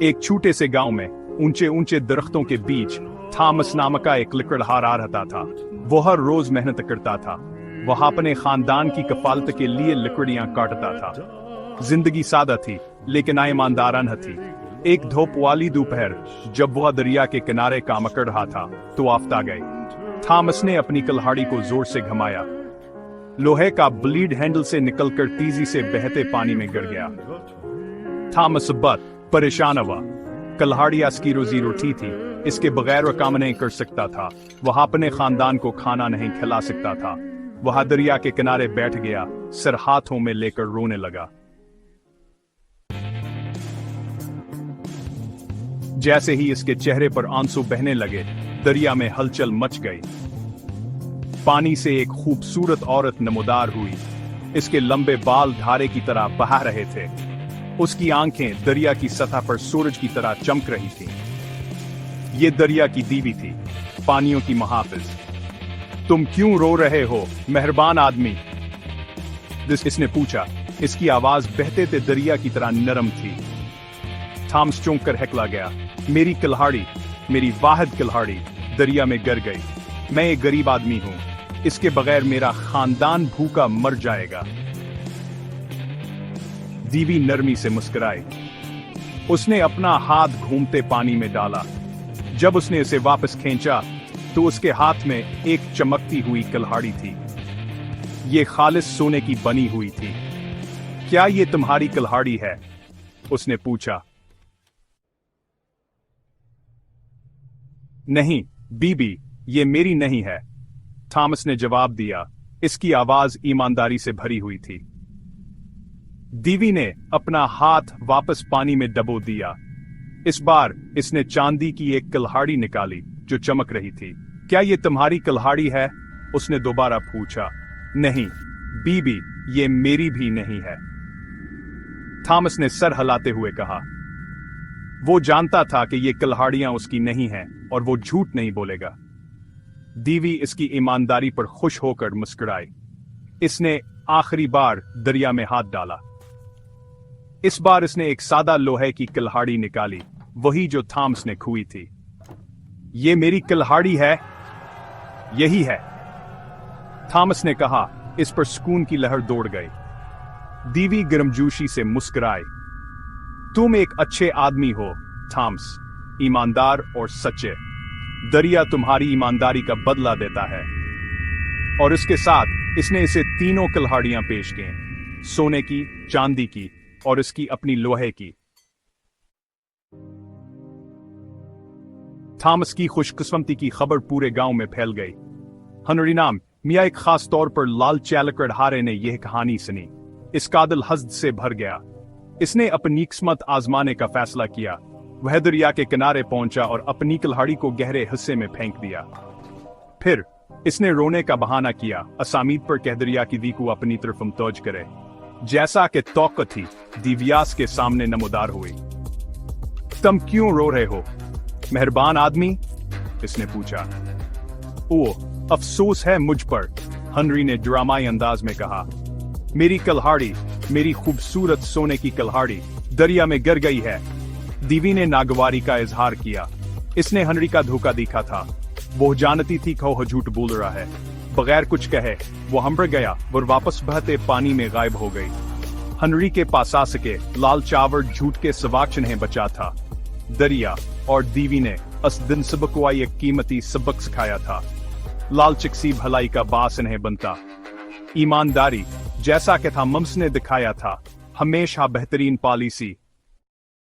एक छोटे से गांव में ऊंचे ऊंचे दरख्तों के बीच थॉमस नामक का एक लकड़हारा रहता था। वो हर रोज मेहनत करता था। वह अपने खानदान की कफालत के लिए लकड़ियां काटता था। जिंदगी सादा थी लेकिन ईमानदाराना थी। एक धूप वाली दोपहर जब वह दरिया के किनारे काम कर रहा था तो आफत आ गई। थॉमस ने अपनी कुल्हाड़ी को जोर से घुमाया। लोहे का ब्लेड हैंडल से निकलकर तेजी से बहते पानी में गिर गया। थॉमस बहुत परेशान हुआ। कुल्हाड़ी उसकी रोजी रोटी थी, इसके बगैर वह काम नहीं कर सकता था। वह अपने खानदान को खाना नहीं खिला सकता था। वह दरिया के किनारे बैठ गया, सिर हाथों में लेकर रोने लगा। जैसे ही इसके चेहरे पर आंसू बहने लगे, दरिया में हलचल मच गई। पानी से एक खूबसूरत औरत नमूदार हुई। इसके लंबे बाल धारे की तरह बहा रहे थे। उसकी आंखें दरिया की सतह पर सूरज की तरह चमक रही थीं। ये दरिया की दीवी थी, पानियों की मुहाफिज। तुम क्यों रो रहे हो, मेहरबान आदमी? इसने पूछा। इसकी आवाज बहते थे दरिया की तरह नरम थी। थॉमस चौंक कर हकला गया। मेरी कुल्हाड़ी, मेरी वाहिद कुल्हाड़ी दरिया में गिर गई। मैं एक गरीब आदमी हूं, इसके बगैर मेरा खानदान भूखा मर जाएगा। दीवी नरमी से मुस्कुराई। उसने अपना हाथ घूमते पानी में डाला। जब उसने इसे वापस खींचा तो उसके हाथ में एक चमकती हुई कुल्हाड़ी थी। ये खालिस सोने की बनी हुई थी। क्या ये तुम्हारी कुल्हाड़ी है? उसने पूछा। नहीं बीबी, ये मेरी नहीं है, थॉमस ने जवाब दिया। इसकी आवाज ईमानदारी से भरी हुई थी। दीवी ने अपना हाथ वापस पानी में डबो दिया। इस बार इसने चांदी की एक कुल्हाड़ी निकाली जो चमक रही थी। क्या ये तुम्हारी कुल्हाड़ी है? उसने दोबारा पूछा। नहीं बीबी, ये मेरी भी नहीं है, थॉमस ने सर हिलाते हुए कहा। वो जानता था कि ये कुल्हाड़ियां उसकी नहीं हैं और वो झूठ नहीं बोलेगा। दीवी इसकी ईमानदारी पर खुश होकर मुस्कुराई। इसने आखिरी बार दरिया में हाथ डाला। इस बार इसने एक सादा लोहे की कुल्हाड़ी निकाली, वही जो थॉमस ने खोई थी। ये मेरी कुल्हाड़ी है, यही है, थॉमस ने कहा। इस पर सुकून की लहर दौड़ गई। दीवी गर्मजोशी से मुस्कुराई। तुम एक अच्छे आदमी हो थॉमस, ईमानदार और सच्चे। दरिया तुम्हारी ईमानदारी का बदला देता है। और इसके साथ इसने इसे तीनों कुल्हाड़ियां पेश की, सोने की, चांदी की और इसकी अपनी लोहे की। थॉमस की खुशकिस्मती की खबर पूरे गांव में फैल गई। हनरीनाम मियाँ एक खास तौर पर लाल चैलकड़हारे ने यह कहानी सुनी। इस कादिल हस्द से भर गया। इसने अपनी किस्मत आजमाने का फैसला किया। वह दरिया के किनारे पहुंचा और अपनी कुल्हाड़ी को गहरे हिस्से में फेंक दिया। फिर इसने रोने का बहाना किया, असामीद पर कह दरिया की दी को अपनी तरफ मुतवज्जह करे। जैसा कि तौक़्क़ा थी, दिव्यास के सामने नमूदार हुई। तुम क्यों रो रहे हो, मेहरबान आदमी? इसने पूछा। ओह, अफसोस है मुझ पर, हनरी ने ड्रामाई अंदाज में कहा। मेरी कुल्हाड़ी, मेरी खूबसूरत सोने की कुल्हाड़ी दरिया में गिर गई है। दीवी ने नागवारी का इजहार किया। इसने हनरी का धोखा देखा था। वो जानती थी कि वो झूठ बोल रहा है। बगैर कुछ कहे वो हंभर गया और वापस बहते पानी में गायब हो गई। हनरी के पास आ सके लाल चावर झूठ के सवाच नहीं बचा था। दरिया और दीवी ने उस दिन सबक को एक कीमती सबक सिखाया था। लालच सी भलाई का बास नहीं बनता। ईमानदारी, जैसा कि थॉमस ने दिखाया था, हमेशा बेहतरीन पॉलिसी